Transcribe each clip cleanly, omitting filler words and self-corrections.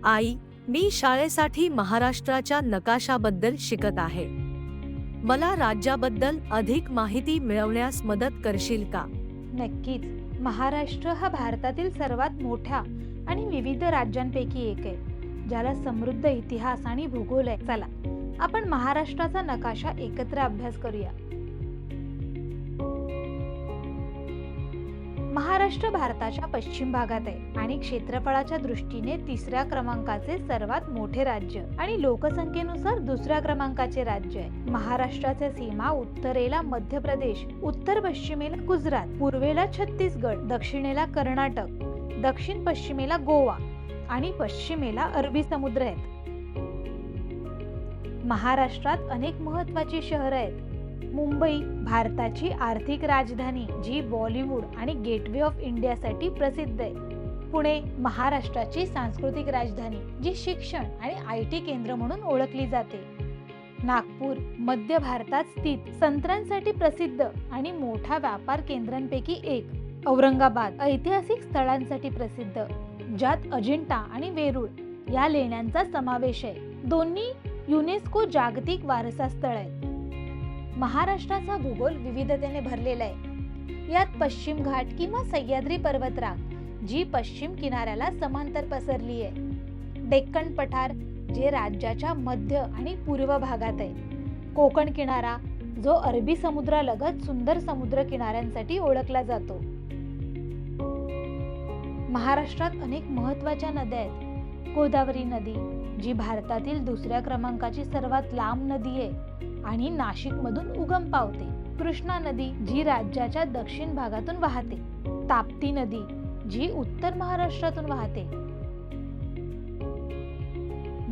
आई, मी शाळेसाठी महाराष्ट्राच्या नकाशाबद्दल शिकत आहे. मला राज्याबद्दल अधिक माहिती मिळवण्यास मदत करशील का? नक्कीच. महाराष्ट्र हा भारतातील सर्वात मोठ्या आणि विविध राज्यांपैकी एक आहे, ज्याला समृद्ध इतिहास आणि भूगोल आहे. चला, आपण महाराष्ट्राचा नकाशा एकत्र अभ्यास करूया. महाराष्ट्र भारताच्या पश्चिम भागात आहे आणि क्षेत्रफळाच्या दृष्टीने तिसऱ्या क्रमांकाचे सर्वात मोठे राज्य आणि लोकसंख्येनुसार दुसऱ्या क्रमांकाचे राज्य आहे. महाराष्ट्राच्या सीमा उत्तरेला मध्य प्रदेश, उत्तर पश्चिमेला गुजरात, पूर्वेला छत्तीसगड, दक्षिणेला कर्नाटक, दक्षिण पश्चिमेला गोवा आणि पश्चिमेला अरबी समुद्र आहेत. महाराष्ट्रात अनेक महत्त्वाची शहरे आहेत. मुंबई भारताची आर्थिक राजधानी, जी बॉलिवूड आणि गेटवे ऑफ इंडियासाठी प्रसिद्ध आहे. पुणे महाराष्ट्राची सांस्कृतिक राजधानी, जी शिक्षण आणि IT केंद्र म्हणून ओळखली जाते. नागपूर मध्य भारतात स्थित संत्र्यांसाठी प्रसिद्ध आणि मोठा व्यापार केंद्रांपैकी एक. औरंगाबाद ऐतिहासिक स्थळांसाठी प्रसिद्ध, ज्यात अजिंठा आणि वेरूळ या लेण्यांचा समावेश आहे. दोन्ही युनेस्को जागतिक वारसा स्थळ आहेत. महाराष्ट्राचा भूगोल विविधतेने भरलेला आहे. यात पश्चिम घाट किंवा सह्याद्री पर्वतरांग, जी पश्चिम किनाऱ्याला समांतर पसरली आहे. डेक्कन पठार, जे राज्याच्या मध्य आणि पूर्व भागात आहे. कोकण किनारा, जो अरबी समुद्रालगत सुंदर समुद्र किनाऱ्यांसाठी ओळखला जातो. महाराष्ट्रात अनेक महत्त्वाच्या नद्या आहेत. गोदावरी नदी, जी भारतातील दुसऱ्या क्रमांकाची सर्वात लांब नदी आहे आणि नाशिक मधून उगम पावते. कृष्णा नदी, जी राज्याच्या दक्षिण भागातून वाहते. ताप्ती नदी, जी उत्तर महाराष्ट्रातून वाहते.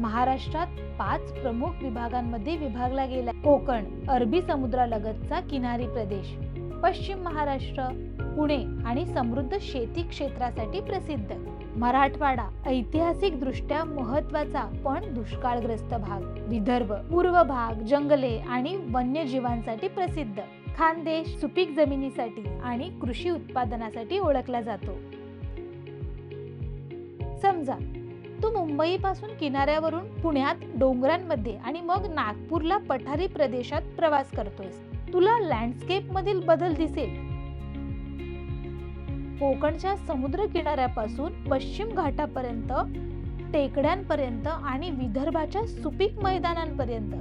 महाराष्ट्रात 5 प्रमुख विभागांमध्ये विभागला गेला. कोकण अरबी समुद्रालगतचा किनारी प्रदेश, पश्चिम महाराष्ट्र पुणे आणि समृद्ध शेती क्षेत्रासाठी प्रसिद्ध. मराठवाडा ऐतिहासिक दृष्ट्या महत्त्वाचा पण दुष्काळग्रस्त भाग. विदर्भ पूर्व भाग जंगले आणि वन्यजीवांसाठी प्रसिद्ध. खानदेश सुपीक जमिनीसाठी आणि कृषी उत्पादनासाठी ओळखला जातो. समजा तू मुंबई पासून किनाऱ्यावरून पुण्यात डोंगरांमध्ये आणि मग नागपूरला पठारी प्रदेशात प्रवास करतोयस. तुला लँडस्केप मधील बदल दिसेल. कोकणच्या समुद्र किनाऱ्यापासून पश्चिम घाटापर्यंत, टेकड्यांपर्यंत आणि विदर्भाच्या सुपीक मैदानांपर्यंत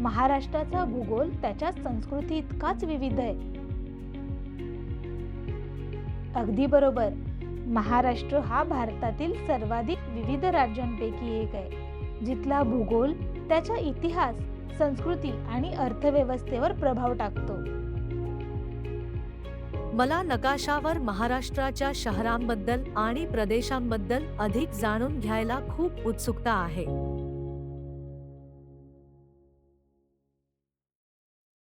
महाराष्ट्राचा भूगोल त्याच्या संस्कृती इतकाच विविध आहे. अगदी बरोबर. महाराष्ट्र हा भारतातील सर्वाधिक विविध राज्यांपैकी एक आहे, जिथला भूगोल त्याच्या इतिहास, संस्कृती आणि अर्थव्यवस्थेवर प्रभाव टाकतो. मला नकाशावर महाराष्ट्राच्या शहरांबद्दल आणि प्रदेशांबद्दल अधिक जाणून घ्यायला खूप उत्सुकता आहे.